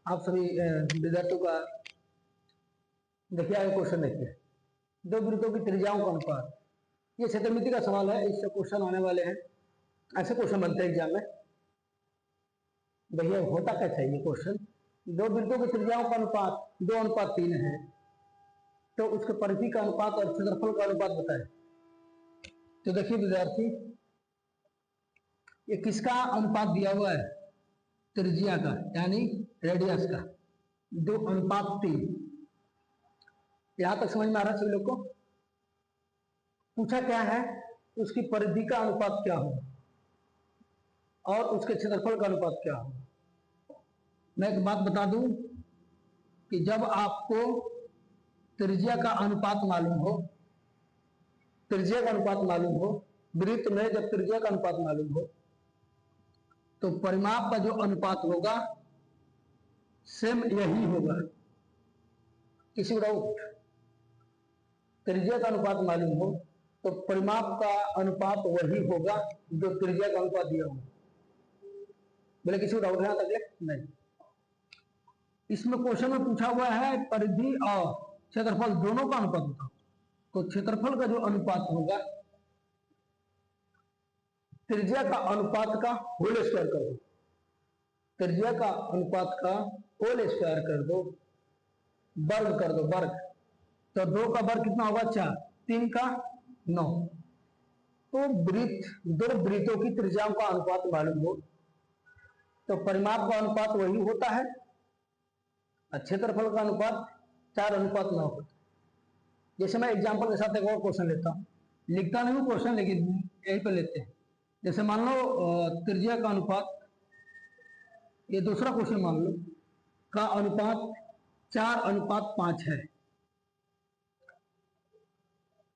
आप सभी विद्यार्थियों का देखिए आगे क्वेश्चन देखिए, दो वृत्तों की त्रिज्याओं का अनुपात। ये क्षेत्रमिति का सवाल है, इससे क्वेश्चन आने वाले हैं, ऐसे क्वेश्चन बनते हैं एग्जाम में। भैया होता कैसा है ये क्वेश्चन, दो वृत्तों की त्रिज्याओं का अनुपात 2:3 है, तो उसके परिधि का अनुपात और क्षेत्रफल का अनुपात बताएं। तो देखिए विद्यार्थी, ये किसका अनुपात दिया हुआ है, त्रिज्या का यानी रेडियस का, 2:3। यहां तक समझ में आ रहा है सभी लोग को। पूछा क्या है, उसकी परिधि का अनुपात क्या हो और उसके क्षेत्रफल का अनुपात क्या हो। मैं एक बात बता दूं कि जब आपको त्रिज्या का अनुपात मालूम हो, त्रिज्या का अनुपात मालूम हो, वृत्त में जब त्रिज्या का अनुपात मालूम हो, तो परिमाप का जो अनुपात होगा सेम यही होगा। किसी डाउट? त्रिज्या का अनुपात मालूम हो तो परिमाप का अनुपात वही होगा जो त्रिज्या का अनुपात दिया हो। बोले किसी को डाउट है तक? नहीं। इसमें क्वेश्चन में पूछा हुआ है परिधि और क्षेत्रफल दोनों का अनुपात बताओ। तो क्षेत्रफल का जो अनुपात होगा त्रिज्या का अनुपात का होल स्क्वायर कर दो, त्रिज्या का अनुपात का होल स्क्वायर कर दो, वर्ग कर दो, वर्ग। तो 2 का वर्ग कितना होगा 4, 3 का 9। तो वृत्त, दो वृत्तों की त्रिज्याओं का अनुपात मालूम हो तो परिमाप का अनुपात वही होता है, क्षेत्रफल का अनुपात 4:9 होता है। जैसे मैं एग्जांपल के साथ एक और क्वेश्चन लेता हूं, लिखता नहीं हूं क्वेश्चन लेकिन यहीं पर लेते हैं। जैसे मान लो त्रिज्या का अनुपात, ये दूसरा क्वेश्चन मान लो, का अनुपात 4:5 है।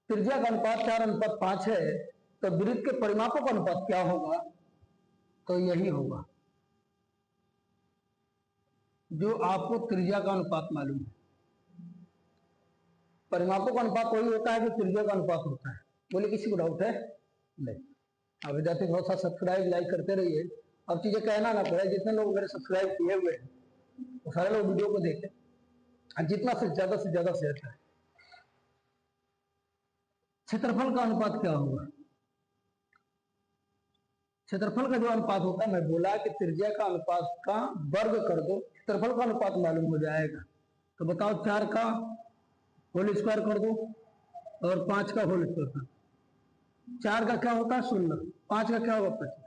त्रिज्या का अनुपात 4:5 है, तो वृत्त के परिमापों का अनुपात क्या होगा, तो यही होगा जो आपको त्रिज्या का अनुपात मालूम है। परिमापों का अनुपात वही होता है जो त्रिज्या का अनुपात होता है। बोले किसी को डाउट है? नहीं। अब विद्यार्थी बहुत सारा सब्सक्राइब लाइक करते रहिए, अब चीजें कहना ना पड़े। जितने लोग मेरे सब्सक्राइब किए हुए हैं वो सारे लोग वीडियो को देखें और जितना से ज्यादा शेयर करें। क्षेत्रफल का अनुपात क्या होगा? क्षेत्रफल का जो अनुपात होता है, मैं बोला कि त्रिज्या का अनुपात का वर्ग कर दो, क्षेत्रफल का अनुपात मालूम हो जाएगा। तो बताओ 4 का होल स्क्वायर कर दो और 5 का होल स्क्वायर कर दो। 4 का क्या होता है 16, 5 का क्या होगा 25।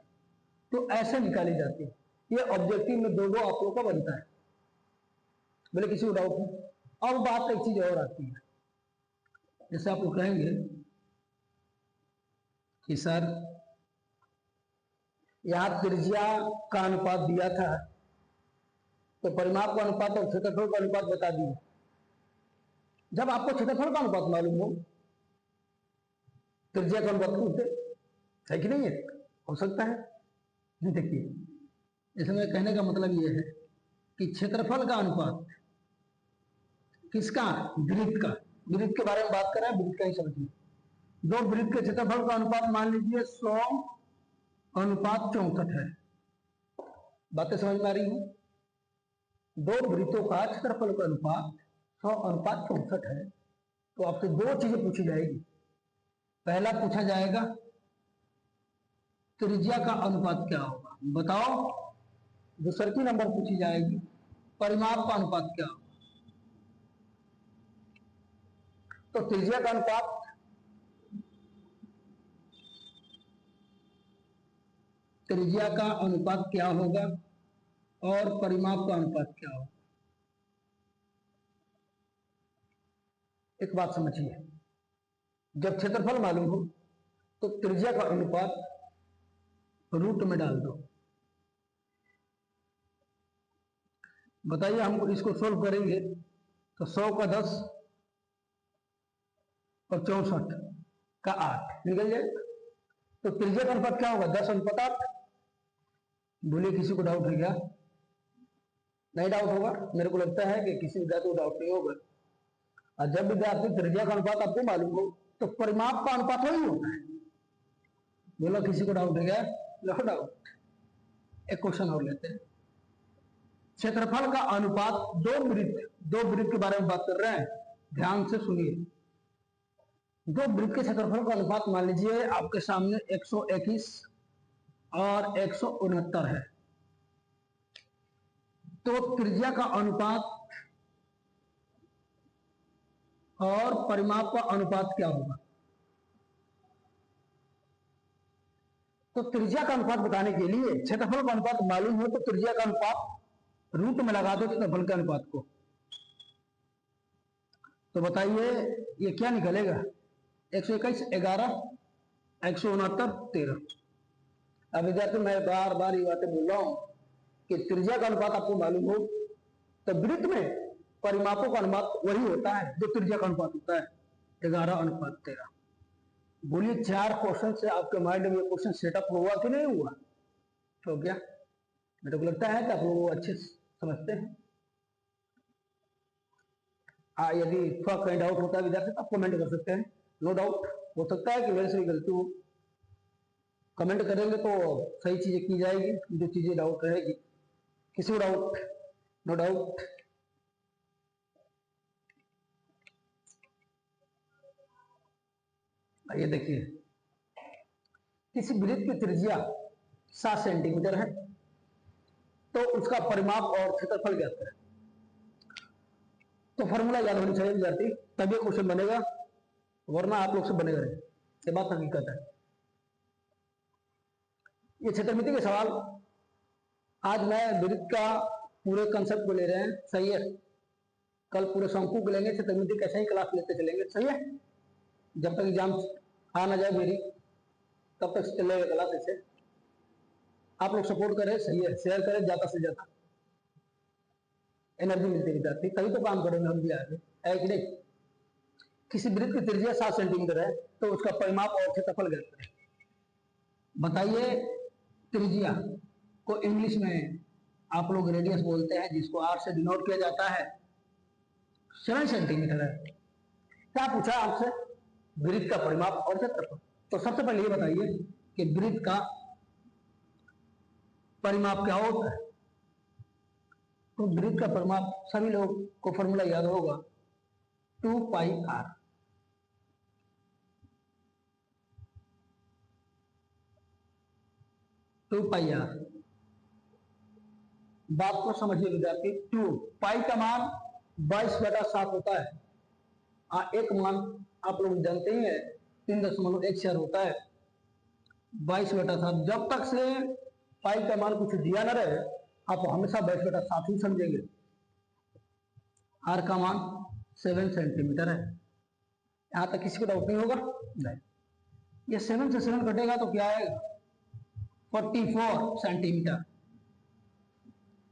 तो ऐसे निकाली जाती है। ये ऑब्जेक्टिव में दो आप लोगों का बनता है। बोले किसी को डाउट है? अब बात एक चीज और आती है, जैसे आप लोग कहेंगे कि सर यहां त्रिज्या का अनुपात दिया था तो परिमाप का अनुपात और क्षेत्रफल का अनुपात बता दिए। जब आपको क्षेत्रफल का अनुपात मालूम हो, त्रिज्या का अनुपात पूछते है कि नहीं है? हो सकता है। देखिए, इसमें कहने का मतलब यह है कि क्षेत्रफल का अनुपात किसका? वृत्त का। वृत्त के बारे में बात कर रहे हैं, वृत्त का ही समझिए। दो वृत्त के क्षेत्रफल का अनुपात मान लीजिए 100:64 है। बातें समझ में आ रही है? दो वृत्तों का क्षेत्रफल का अनुपात 100:64 है। तो आपसे दो चीजें पूछी जाएगी। पहला पूछा जाएगा त्रिज्या का अनुपात क्या होगा, बताओ। दूसरी नंबर पूछी जाएगी परिमाप का अनुपात क्या होगा। तो त्रिज्या का अनुपात क्या होगा और परिमाप का अनुपात क्या होगा। एक बात समझिए, जब क्षेत्रफल मालूम हो तो त्रिज्या का अनुपात रूट में डाल दो। बताइए, हम इसको सोल्व करेंगे तो 100 का 10 और 64 का 8 निकल जाएगा। तो त्रिज्या का अनुपात क्या होगा? 10:8। बोलिए किसी को डाउट है क्या? नहीं डाउट होगा? मेरे को लगता है कि किसी विद्यार्थी को डाउट नहीं होगा। और जब विद्यार्थी त्रिज्या का अनुपात आपको मालूम हो तो परिमाप का अनुपात वही होता है। बोला किसी को डाउट है क्या? No doubt. एक क्वेश्चन और लेते हैं। क्षेत्रफल का अनुपात दो वृत्त के बारे में बात कर रहे हैं, ध्यान से सुनिए। दो वृत्त के क्षेत्रफल का अनुपात मान लीजिए आपके सामने 121 और 169 है, तो त्रिज्या का अनुपात और परिमाप का अनुपात क्या होगा? तो त्रिज्या का अनुपात बताने के लिए क्षेत्रफल का अनुपात मालूम हो तो त्रिज्या का अनुपात रूट में लगा दो क्षेत्रफल के अनुपात को। तो बताइए ये क्या निकलेगा? 121 11 169 13। अब विद्यार्थी मैं बार बार ये बातें बोल रहा हूं कि त्रिज्या का अनुपात आपको मालूम हो तो वृत्त में परिमापों का अनुपात वही होता है जो त्रिज्या का अनुपात होता है, 11:13। बोलिए 4 क्वेश्चन से आपके माइंड में क्वेश्चन सेटअप हुआ कि नहीं हुआ? हो गया। मेरे को लगता है कि आप लोग अच्छे समझते हैं। यदि थोड़ा कहीं डाउट होता है विद्यार्थी तो आप कमेंट कर सकते हैं, नो डाउट। हो सकता है कि मेरे से भी गलती हो, कमेंट करेंगे तो सही चीजें की जाएगी, जो चीजें डाउट रहेगी। किसी को डाउट? No doubt. ये देखिए किसी वृत्त की त्रिज्या 7 सेंटीमीटर है तो उसका परिमाप और क्षेत्रफल ज्ञात करें। तो फॉर्मूला याद होनी चाहिए विद्यार्थी, तभी क्वेश्चन बनेगा, वरना आप लोग से बनेगा नहीं। ये बात हकीकत है। ये क्षेत्रमिति के सवाल आज मैं वृत्त का पूरे कंसेप्ट को ले रहे हैं, सही है। कल पूरे शंकु को लेंगे, क्षेत्रमिति कैसे ही क्लास लेते चलेंगे, सही है। जब तक एग्जाम आ ना जाए मेरी तब तक चलेगा क्लास ऐसे। आप लोग सपोर्ट करें, सही है, शेयर करें ज्यादा से ज्यादा, एनर्जी मिलती है विद्यार्थी, तभी तो काम करेंगे हम भी आगे, है कि नहीं। किसी वृत्त की त्रिज्या 7 सेंटीमीटर है तो उसका परिमाप और क्षेत्रफल ज्ञात करें। बताइए त्रिज्या को इंग्लिश में आप लोग रेडियस बोलते हैं, जिसको आर से डिनोट किया जाता है, 7 सेंटीमीटर है। क्या पूछा आपसे? वृत्त का परिमाप और क्षेत्रफल। तो सबसे पहले ये बताइए कि वृत्त का परिमाप क्या होता है? तो वृत्त का परिमाप सभी लोग को फॉर्मूला याद होगा, 2πr। बात को समझिए विद्यार्थी। 2 पाई का मान 22/7 होता है। एक मान आप लोग जानते ही है 3.14 होता है। 22/7 जब तक से पाई का मान कुछ दिया ना रहे आप हमेशा 22/7 ही समझेंगे। आर का मान 7 सेंटीमीटर है, यहां तक किसी को डाउट नहीं होगा? नहीं। ये 7 से 7 कटेगा तो क्या आएगा? 44 सेंटीमीटर,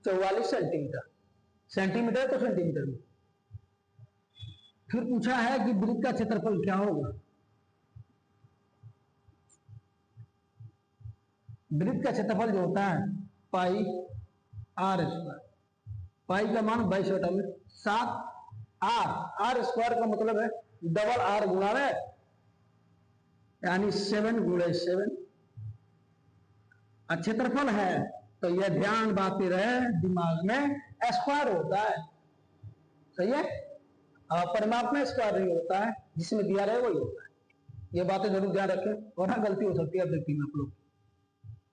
44 सेंटीमीटर। सेंटीमीटर तो सेंटीमीटर में। फिर पूछा है कि वृत्त का क्षेत्रफल क्या होगा? वृत्त का क्षेत्रफल जो होता है पाई आर स्क्वायर। पाई का मान 22/7। आर स्क्वायर का मतलब है डबल आर गुणा में, यानी 7 × 7। क्षेत्रफल है तो यह ध्यान बात रहे दिमाग में, स्क्वायर होता है, सही है। परिमाप में स्क्वायर नहीं होता है, जिसमें दिया रहे वही होता है। ये बातें जरूर ध्यान रखें, वरना गलती हो सकती है अब देखिए आप लोग।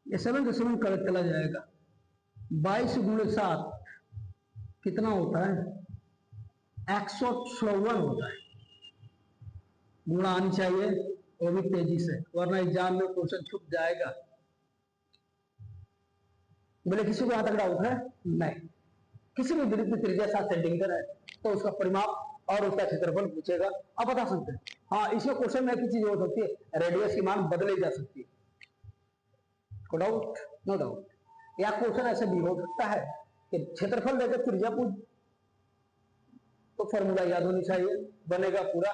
ये 7 से 7 कट चला जाएगा। 22 × 7 कितना होता है? 154 होता है। गुणा आनी चाहिए वो भी तेजी से, वरना एग्जाम में क्वेश्चन छूट जाएगा। बोले किसी को यहां तक डाउट है? नहीं। किसी भी वृत्त की त्रिज्या 7 सेंटीमीटर है तो उसका परिमाप और उसका क्षेत्रफल पूछेगा, आप बता सकते हैं। हाँ, इसमें क्वेश्चन में एक चीज हो सकती है, रेडियस की मान बदली जा सकती है। को डाउट? No doubt. या क्वेश्चन ऐसे भी हो सकता है कि क्षेत्रफल देकर त्रिज्या पूछ, तो फॉर्मूला याद होनी चाहिए, बनेगा पूरा,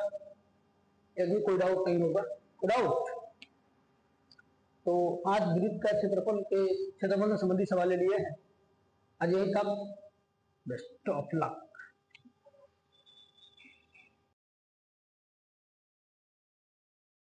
एक भी कोई डाउट नहीं होगा। डाउट? तो आज वृत्त का क्षेत्रफल से संबंधित सवाल लिए हैं। आज यही कब बेस्ट ऑफ लक।